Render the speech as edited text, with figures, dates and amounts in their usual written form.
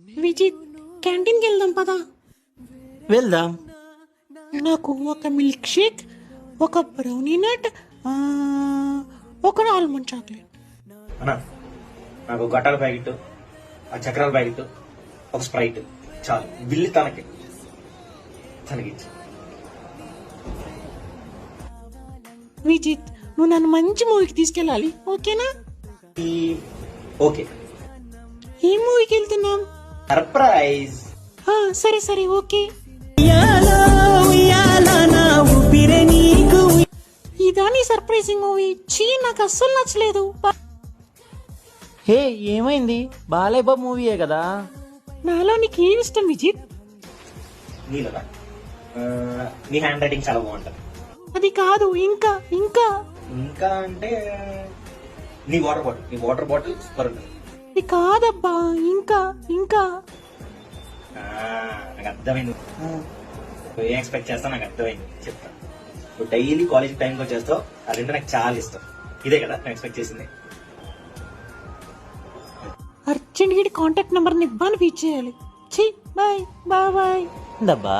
విజిత్, క్యాంటీన్కి వెళ్దాం పదా. వెళ్దాం. నాకు ఒక మిల్క్ షేక్, ఒక బ్రౌనీ నట్, ఒక ఆల్మండ్ చాక్లెట్. అన్నా నాకు గట్టాల ప్యాకెట్, ఆ చక్రాల ప్యాకెట్, ఒక స్ప్రైట్ చాలు. బిల్లు తనకి విజిత్, నువ్వు నన్ను మంచి మూవీకి తీసుకెళ్ళాలి, ఓకేనా? ఓకే. ఏ మూవీకి వెళ్తున్నాం? సర్ప్రైజ్. సరే సరే ఓకే. ఇదా నీ సర్ప్రైజింగ్ మూవీ? చీ, నాకు అస్సలు నచ్చలేదు. హే, ఏమైంది? బాలయ్య బాబు మూవీయే కదా. నాలో నీకు ఏమి ఇష్టం విజిత్? నీలరా, నీ హ్యాండ్ రైటింగ్ చాలా బాగుంటది. అది కాదు, ఇంకా ఇంకా ఇంకా అంటే నీ వాటర్ బాటిల్ సూపర్ ఉంటుంది. అది కాదబ్బా, ఇంకా ఇంకా నాకు అర్థమైంది. నువ్వు ఏం ఎక్స్పెక్ట్ చేస్తావు నాకు అర్థమైంది, చెప్తా. నువ్వు డైలీ కాలేజ్ టైంకి వచ్చేస్తావు, అదంటే నాకు చాలా ఇష్టం. ఇదే కదా నేను ఎక్స్పెక్ట్ చేసింది. అర్జెంట్ గా కాంటాక్ట్ నెంబర్ ఇవ్వని ఫీచ్ చేయాలి. ఛీ, బాయ్ బాయ్ బాయ్. డబ్బా